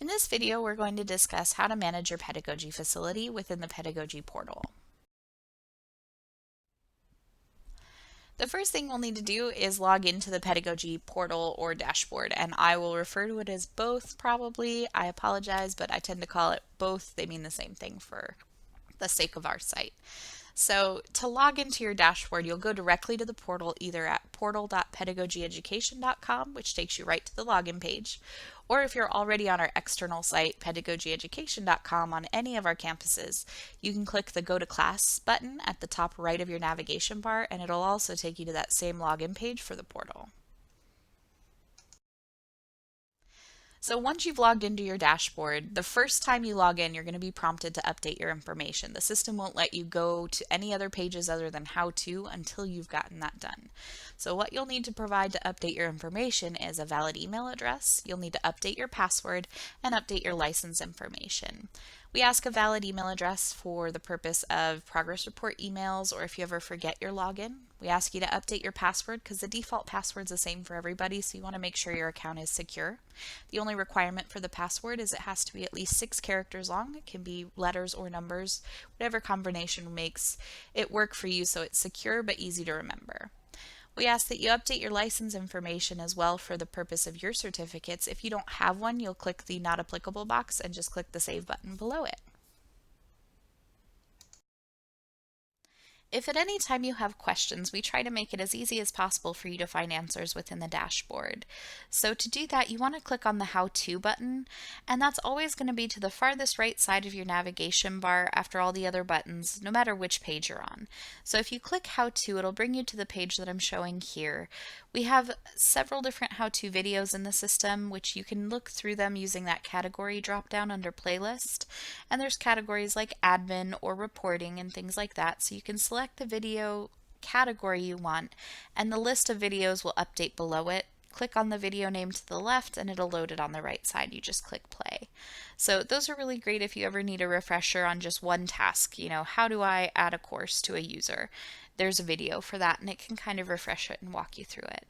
In this video, we're going to discuss how to manage your pedagogy facility within the Pedagogy portal. The first thing we'll need to do is log into the Pedagogy portal or dashboard, and I will refer to it as both probably. I apologize, but I tend to call it both. They mean the same thing for the sake of our site. So to log into your dashboard, you'll go directly to the portal either at portal.pedagogyeducation.com, which takes you right to the login page, or if you're already on our external site, pedagogyeducation.com, on any of our campuses, you can click the Go to Class button at the top right of your navigation bar, and it'll also take you to that same login page for the portal. So once you've logged into your dashboard, the first time you log in, you're going to be prompted to update your information. The system won't let you go to any other pages other than how to until you've gotten that done. So what you'll need to provide to update your information is a valid email address. You'll need to update your password and update your license information. We ask a valid email address for the purpose of progress report emails or if you ever forget your login. We ask you to update your password because the default password's the same for everybody, so you want to make sure your account is secure. The only requirement for the password is it has to be at least 6 characters long. It can be letters or numbers, whatever combination makes it work for you so it's secure but easy to remember. We ask that you update your license information as well for the purpose of your certificates. If you don't have one, you'll click the Not Applicable box and just click the Save button below it. If at any time you have questions, we try to make it as easy as possible for you to find answers within the dashboard. So to do that, you want to click on the How To button, and that's always going to be to the farthest right side of your navigation bar after all the other buttons, no matter which page you're on. So if you click How To, it'll bring you to the page that I'm showing here. We have several different how-to videos in the system, which you can look through them using that category drop-down under Playlist. And there's categories like admin or reporting and things like that, so you can select the video category you want, and the list of videos will update below it. Click on the video name to the left and it'll load it on the right side. You just click play. So those are really great if you ever need a refresher on just one task. How do I add a course to a user? There's a video for that and it can kind of refresh it and walk you through it.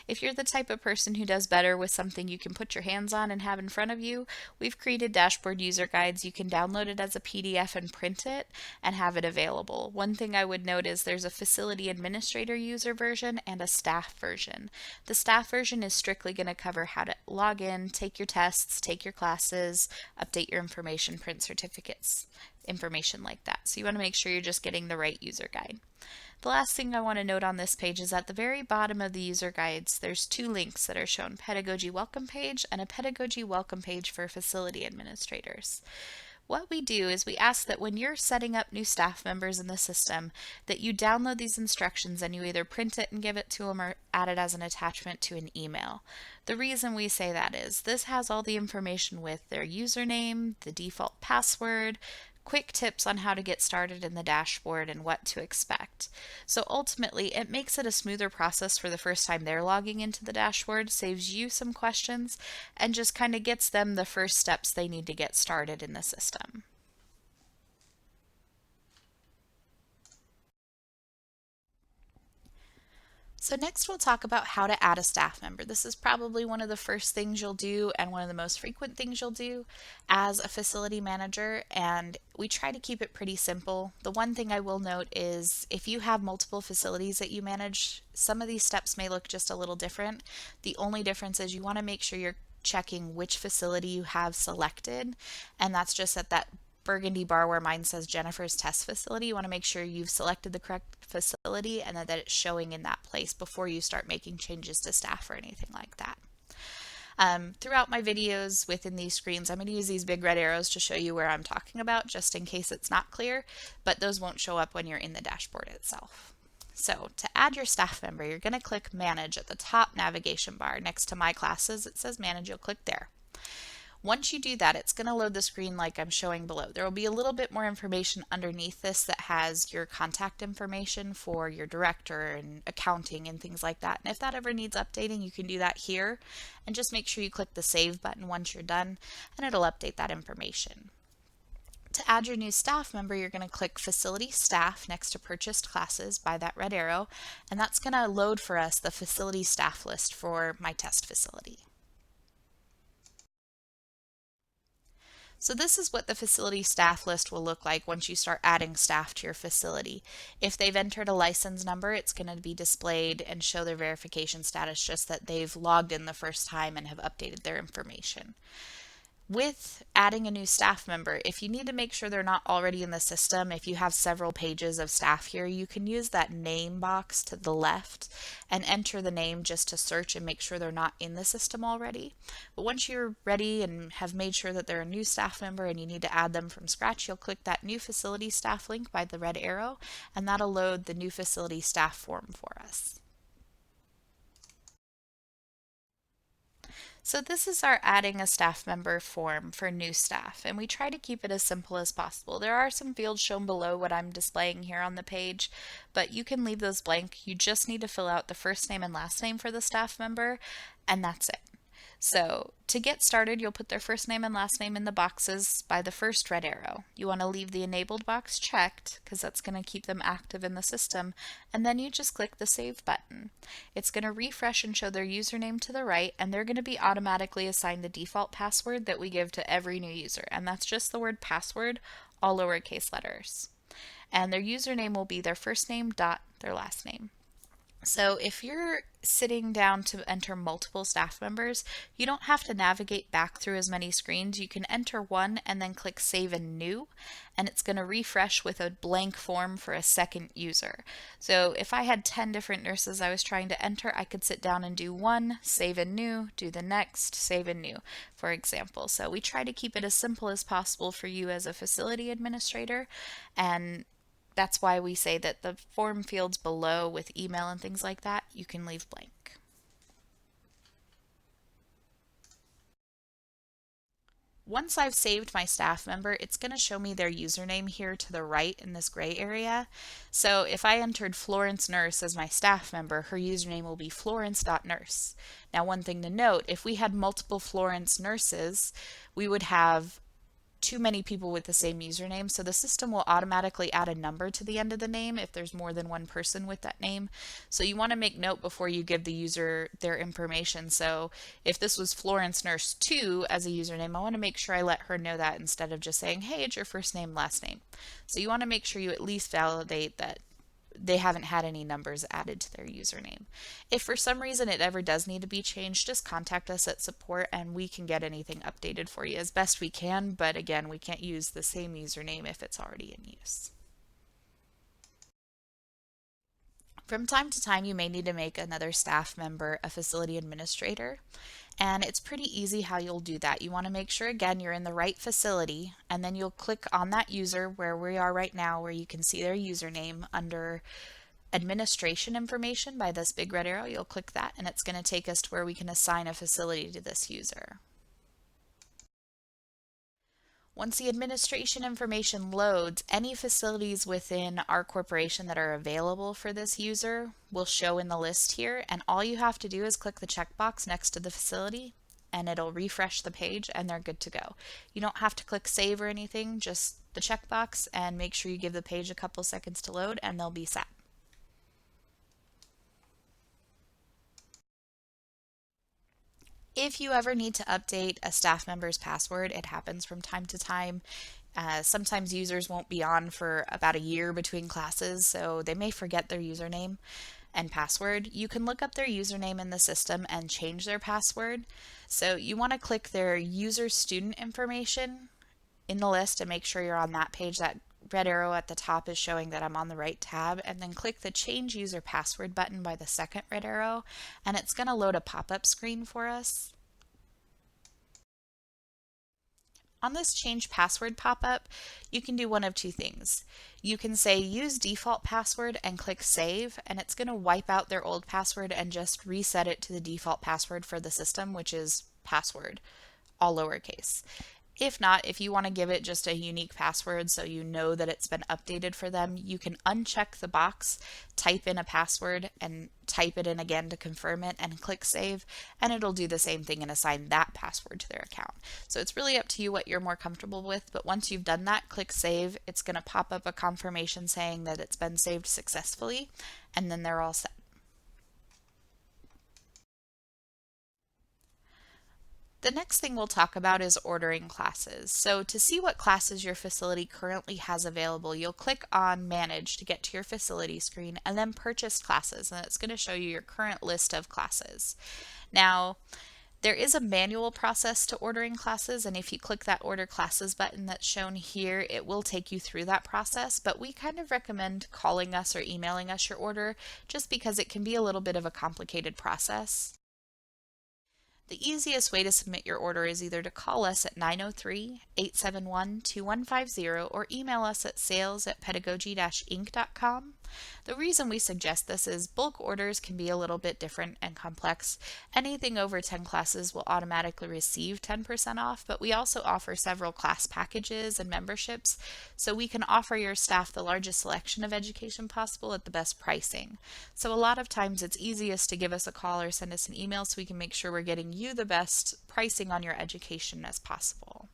If you're the type of person who does better with something you can put your hands on and have in front of you, we've created dashboard user guides. You can download it as a PDF and print it and have it available. One thing I would note is there's a facility administrator user version and a staff version. The staff version is strictly going to cover how to log in, take your tests, take your classes, update your information, print certificates, information like that. So you want to make sure you're just getting the right user guide. The last thing I want to note on this page is at the very bottom of the user guides, there's 2 links that are shown, Pedagogy Welcome Page and a Pedagogy Welcome Page for facility administrators. What we do is we ask that when you're setting up new staff members in the system, that you download these instructions and you either print it and give it to them or add it as an attachment to an email. The reason we say that is this has all the information with their username, the default password, quick tips on how to get started in the dashboard and what to expect. So ultimately, it makes it a smoother process for the first time they're logging into the dashboard, saves you some questions, and just kind of gets them the first steps they need to get started in the system. So next we'll talk about how to add a staff member. This is probably one of the first things you'll do and one of the most frequent things you'll do as a facility manager, and we try to keep it pretty simple. The one thing I will note is if you have multiple facilities that you manage, some of these steps may look just a little different. The only difference is you want to make sure you're checking which facility you have selected, and that's just at that burgundy bar where mine says Jennifer's test facility. You want to make sure you've selected the correct facility and that it's showing in that place before you start making changes to staff or anything like that. Throughout my videos within these screens, I'm going to use these big red arrows to show you where I'm talking about just in case it's not clear, but those won't show up when you're in the dashboard itself. So to add your staff member, you're going to click Manage at the top navigation bar. Next to My Classes, it says Manage. You'll click there. Once you do that, it's going to load the screen like I'm showing below. There will be a little bit more information underneath this that has your contact information for your director and accounting and things like that. And if that ever needs updating, you can do that here. And just make sure you click the Save button once you're done, and it'll update that information. To add your new staff member, you're going to click Facility Staff next to Purchased Classes by that red arrow, and that's going to load for us the facility staff list for my test facility. So this is what the facility staff list will look like once you start adding staff to your facility. If they've entered a license number, it's going to be displayed and show their verification status, just that they've logged in the first time and have updated their information. With adding a new staff member, if you need to make sure they're not already in the system, if you have several pages of staff here, you can use that name box to the left and enter the name just to search and make sure they're not in the system already. But once you're ready and have made sure that they're a new staff member and you need to add them from scratch, you'll click that new facility staff link by the red arrow, and that'll load the new facility staff form for us. So this is our adding a staff member form for new staff, and we try to keep it as simple as possible. There are some fields shown below what I'm displaying here on the page, but you can leave those blank. You just need to fill out the first name and last name for the staff member, and that's it. So to get started, you'll put their first name and last name in the boxes by the first red arrow. You want to leave the enabled box checked because that's going to keep them active in the system, and then you just click the save button. It's going to refresh and show their username to the right, and they're going to be automatically assigned the default password that we give to every new user, and that's just the word password, all lowercase letters. And their username will be their first name dot their last name. So if you're sitting down to enter multiple staff members, you don't have to navigate back through as many screens. You can enter one and then click Save and New, and it's going to refresh with a blank form for a second user. So if I had 10 different nurses I was trying to enter, I could sit down and do one, Save and New, do the next, Save and New, for example. So we try to keep it as simple as possible for you as a facility administrator, and that's why we say that the form fields below with email and things like that, you can leave blank. Once I've saved my staff member, it's going to show me their username here to the right in this gray area. So if I entered Florence Nurse as my staff member, her username will be florence.nurse. Now, one thing to note, if we had multiple Florence nurses, we would have too many people with the same username, so the system will automatically add a number to the end of the name if there's more than one person with that name. So you want to make note before you give the user their information. So if this was Florence Nurse 2 as a username, I want to make sure I let her know that instead of just saying, hey, it's your first name, last name. So you want to make sure you at least validate that they haven't had any numbers added to their username. If for some reason it ever does need to be changed, just contact us at support and we can get anything updated for you as best we can, but again, we can't use the same username if it's already in use. From time to time, you may need to make another staff member a facility administrator, and it's pretty easy how you'll do that. You want to make sure, again, you're in the right facility, and then you'll click on that user where we are right now, where you can see their username under administration information by this big red arrow. You'll click that, and it's going to take us to where we can assign a facility to this user. Once the administration information loads, any facilities within our corporation that are available for this user will show in the list here, and all you have to do is click the checkbox next to the facility and it'll refresh the page and they're good to go. You don't have to click save or anything, just the checkbox, and make sure you give the page a couple seconds to load and they'll be set. If you ever need to update a staff member's password, it happens from time to time. Sometimes users won't be on for about a year between classes, so they may forget their username and password. You can look up their username in the system and change their password. So you want to click their user student information in the list and make sure you're on that page. That red arrow at the top is showing that I'm on the right tab, and then click the change user password button by the second red arrow, and it's going to load a pop-up screen for us. On this change password pop-up, you can do one of two things. You can say use default password and click save, and it's going to wipe out their old password and just reset it to the default password for the system, which is password, all lowercase. If not, if you want to give it just a unique password so you know that it's been updated for them, you can uncheck the box, type in a password, and type it in again to confirm it, and click save, and it'll do the same thing and assign that password to their account. So it's really up to you what you're more comfortable with, but once you've done that, click save. It's going to pop up a confirmation saying that it's been saved successfully, and then they're all set. The next thing we'll talk about is ordering classes. So to see what classes your facility currently has available, you'll click on Manage to get to your facility screen and then Purchase Classes, and it's going to show you your current list of classes. Now, there is a manual process to ordering classes, and if you click that Order Classes button that's shown here, it will take you through that process, but we kind of recommend calling us or emailing us your order just because it can be a little bit of a complicated process. The easiest way to submit your order is either to call us at 903-871-2150 or email us at sales@pedagogy-inc.com. The reason we suggest this is bulk orders can be a little bit different and complex. Anything over 10 classes will automatically receive 10% off, but we also offer several class packages and memberships, so we can offer your staff the largest selection of education possible at the best pricing. So a lot of times it's easiest to give us a call or send us an email so we can make sure we're getting you the best pricing on your education as possible.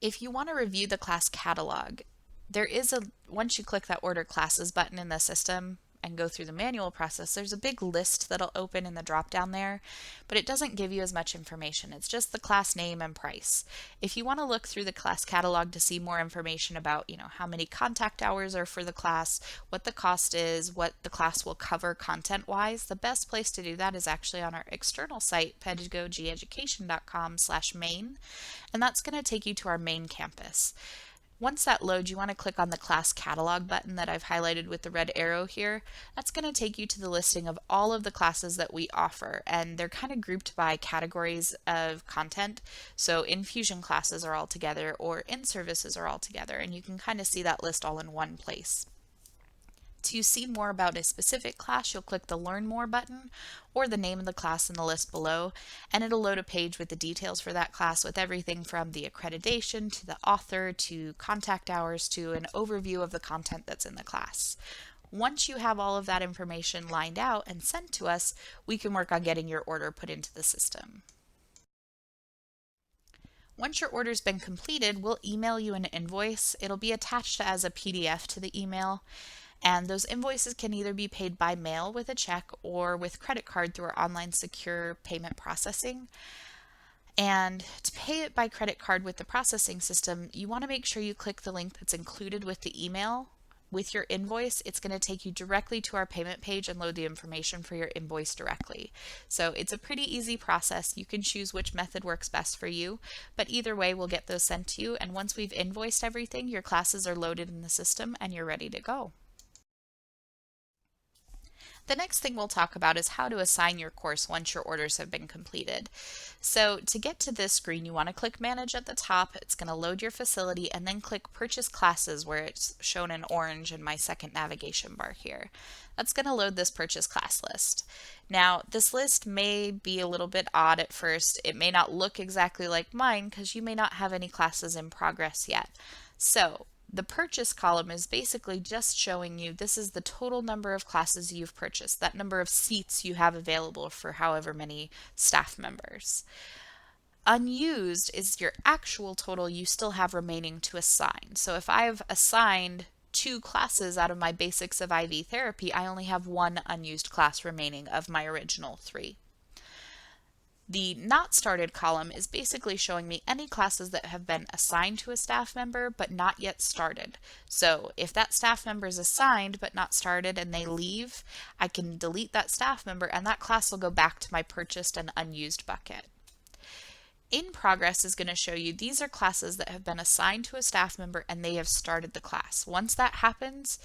If you want to review the class catalog, once you click that Order Classes button in the system and go through the manual process, there's a big list that'll open in the drop down there, but it doesn't give you as much information. It's just the class name and price. If you want to look through the class catalog to see more information about, how many contact hours are for the class, what the cost is, what the class will cover content-wise, the best place to do that is actually on our external site, pedagogyeducation.com/main, and that's going to take you to our main campus. Once that loads, you want to click on the class catalog button that I've highlighted with the red arrow here. That's going to take you to the listing of all of the classes that we offer, and they're kind of grouped by categories of content. So infusion classes are all together, or in-services are all together, and you can kind of see that list all in one place. To see more about a specific class, you'll click the Learn More button or the name of the class in the list below, and it'll load a page with the details for that class with everything from the accreditation to the author to contact hours to an overview of the content that's in the class. Once you have all of that information lined out and sent to us, we can work on getting your order put into the system. Once your order's been completed, we'll email you an invoice. It'll be attached as a PDF to the email. And those invoices can either be paid by mail with a check or with credit card through our online secure payment processing. And to pay it by credit card with the processing system, you want to make sure you click the link that's included with the email. With your invoice, it's going to take you directly to our payment page and load the information for your invoice directly. So it's a pretty easy process. You can choose which method works best for you, but either way, we'll get those sent to you. And once we've invoiced everything, your classes are loaded in the system and you're ready to go. The next thing we'll talk about is how to assign your course once your orders have been completed. So to get to this screen, you want to click Manage at the top. It's going to load your facility and then click Purchase Classes where it's shown in orange in my second navigation bar here. That's going to load this purchase class list. Now, this list may be a little bit odd at first. It may not look exactly like mine because you may not have any classes in progress yet. So the purchase column is basically just showing you this is the total number of classes you've purchased, that number of seats you have available for however many staff members. Unused is your actual total you still have remaining to assign. So if I've assigned 2 classes out of my basics of IV therapy, I only have 1 unused class remaining of my original 3. The not started column is basically showing me any classes that have been assigned to a staff member but not yet started. So if that staff member is assigned but not started and they leave, I can delete that staff member and that class will go back to my purchased and unused bucket. In progress is going to show you these are classes that have been assigned to a staff member and they have started the class. Once that happens,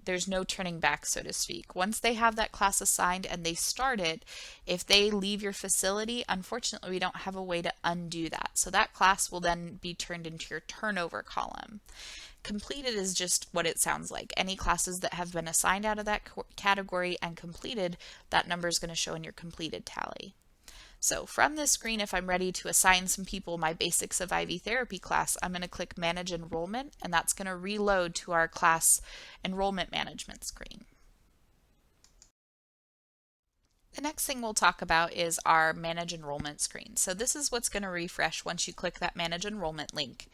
there's no turning back, so to speak. Once they have that class assigned and they start it, if they leave your facility, unfortunately we don't have a way to undo that. So that class will then be turned into your turnover column. Completed is just what it sounds like. Any classes that have been assigned out of that category and completed, that number is going to show in your completed tally. So from this screen, if I'm ready to assign some people my Basics of IV Therapy class, I'm going to click Manage Enrollment, and that's going to reload to our class enrollment management screen. The next thing we'll talk about is our Manage Enrollment screen. So this is what's going to refresh once you click that Manage Enrollment link.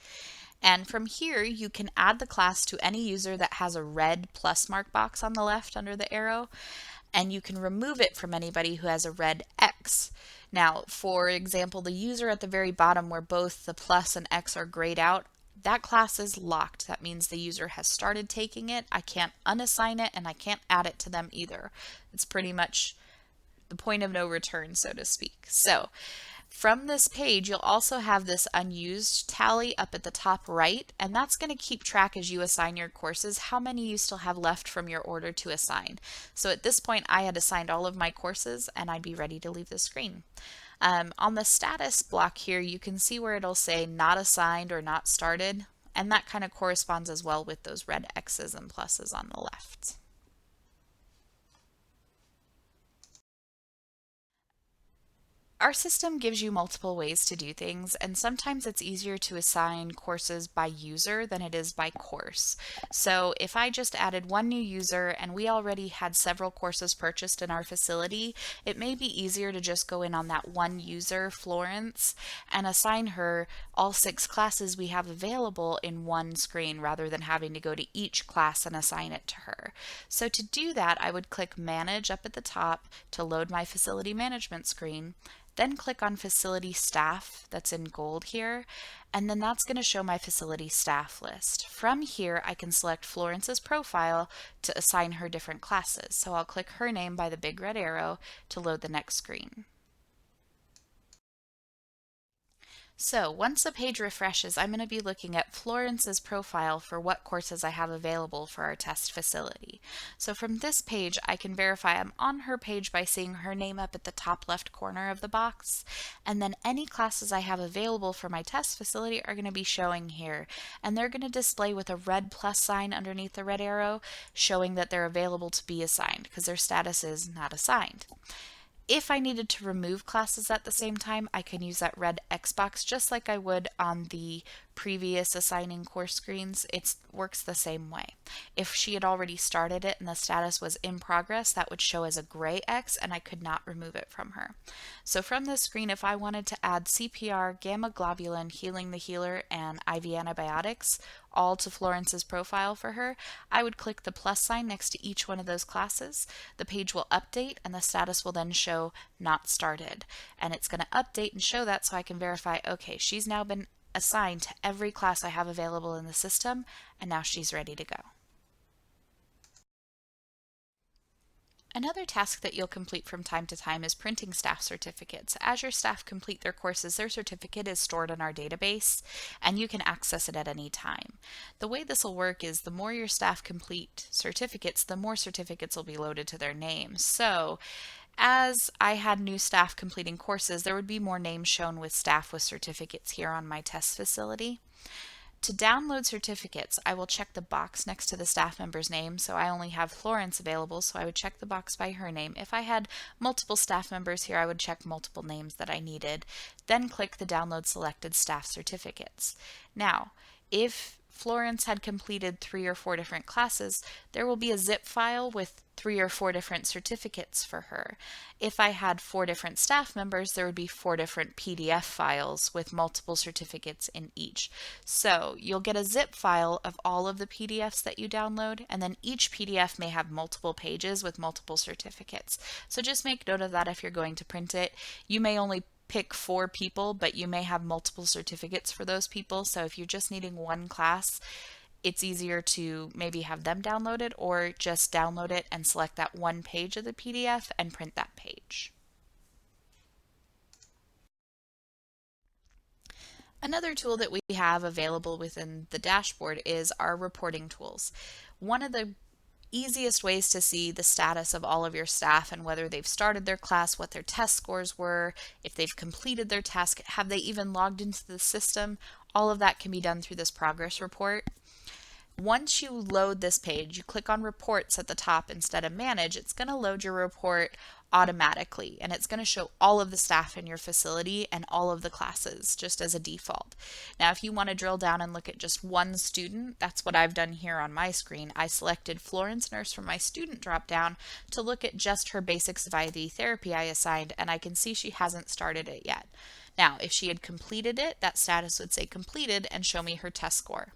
And from here, you can add the class to any user that has a red plus mark box on the left under the arrow, and you can remove it from anybody who has a red X. Now, for example, the user at the very bottom where both the plus and X are grayed out, that class is locked. That means the user has started taking it. I can't unassign it and I can't add it to them either. It's pretty much the point of no return, so to speak. So from this page, you'll also have this unused tally up at the top right, and that's going to keep track as you assign your courses how many you still have left from your order to assign. So at this point, I had assigned all of my courses and I'd be ready to leave the screen. On the status block here, you can see where it'll say not assigned or not started, and that kind of corresponds as well with those red X's and pluses on the left. Our system gives you multiple ways to do things, and sometimes it's easier to assign courses by user than it is by course. So if I just added one new user and we already had several courses purchased in our facility, it may be easier to just go in on that one user, Florence, and assign her all 6 classes we have available in one screen rather than having to go to each class and assign it to her. So to do that, I would click Manage up at the top to load my facility management screen. Then click on Facility Staff, that's in gold here, and then that's going to show my facility staff list. From here, I can select Florence's profile to assign her different classes. So I'll click her name by the big red arrow to load the next screen. So once the page refreshes, I'm going to be looking at Florence's profile for what courses I have available for our test facility. So from this page, I can verify I'm on her page by seeing her name up at the top left corner of the box. And then any classes I have available for my test facility are going to be showing here. And they're going to display with a red plus sign underneath the red arrow, showing that they're available to be assigned because their status is not assigned. If I needed to remove classes at the same time, I can use that red X box just like I would on the previous assigning course screens. It works the same way. If she had already started it and the status was in progress, that would show as a gray X and I could not remove it from her. So from this screen, if I wanted to add CPR, gamma globulin, healing the healer, and IV antibiotics, all to Florence's profile for her, I would click the plus sign next to each one of those classes. The page will update and the status will then show not started. And it's going to update and show that so I can verify, okay, she's now been assigned to every class I have available in the system and now she's ready to go. Another task that you'll complete from time to time is printing staff certificates. As your staff complete their courses, their certificate is stored in our database and you can access it at any time. The way this will work is the more your staff complete certificates, the more certificates will be loaded to their names. So as I had new staff completing courses, there would be more names shown with staff with certificates here on my test facility. To download certificates, I will check the box next to the staff member's name. So I only have Florence available, so I would check the box by her name. If I had multiple staff members here, I would check multiple names that I needed. Then click the download selected staff certificates. Now, if Florence had completed 3 or 4 different classes, there will be a zip file with 3 or 4 different certificates for her. If I had 4 different staff members, there would be 4 different PDF files with multiple certificates in each. So you'll get a zip file of all of the PDFs that you download, and then each PDF may have multiple pages with multiple certificates. So just make note of that if you're going to print it. You may only pick 4 people, but you may have multiple certificates for those people. So if you're just needing one class, it's easier to maybe have them download it or just download it and select that one page of the PDF and print that page. Another tool that we have available within the dashboard is our reporting tools. One of the easiest ways to see the status of all of your staff and whether they've started their class, what their test scores were, if they've completed their task, have they even logged into the system, all of that can be done through this progress report. Once you load this page, you click on reports at the top instead of manage, it's going to load your report automatically and it's going to show all of the staff in your facility and all of the classes just as a default. Now if you want to drill down and look at just one student, that's what I've done here on my screen. I selected Florence Nurse from my student drop down to look at just her basics of IV therapy I assigned, and I can see she hasn't started it yet. Now if she had completed it, that status would say completed and show me her test score.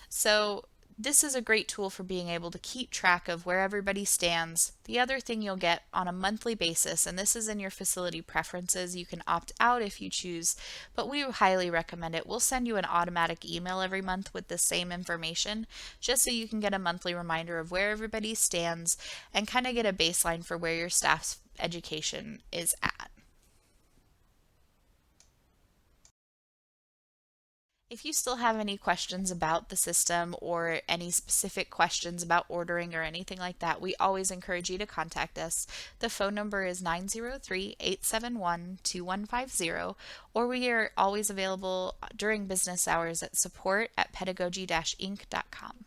So This is a great tool for being able to keep track of where everybody stands. The other thing you'll get on a monthly basis, and this is in your facility preferences, you can opt out if you choose, but we highly recommend it. We'll send you an automatic email every month with the same information, just so you can get a monthly reminder of where everybody stands and kind of get a baseline for where your staff's education is at. If you still have any questions about the system or any specific questions about ordering or anything like that, we always encourage you to contact us. The phone number is 903-871-2150, or we are always available during business hours at support@pedagogy-inc.com.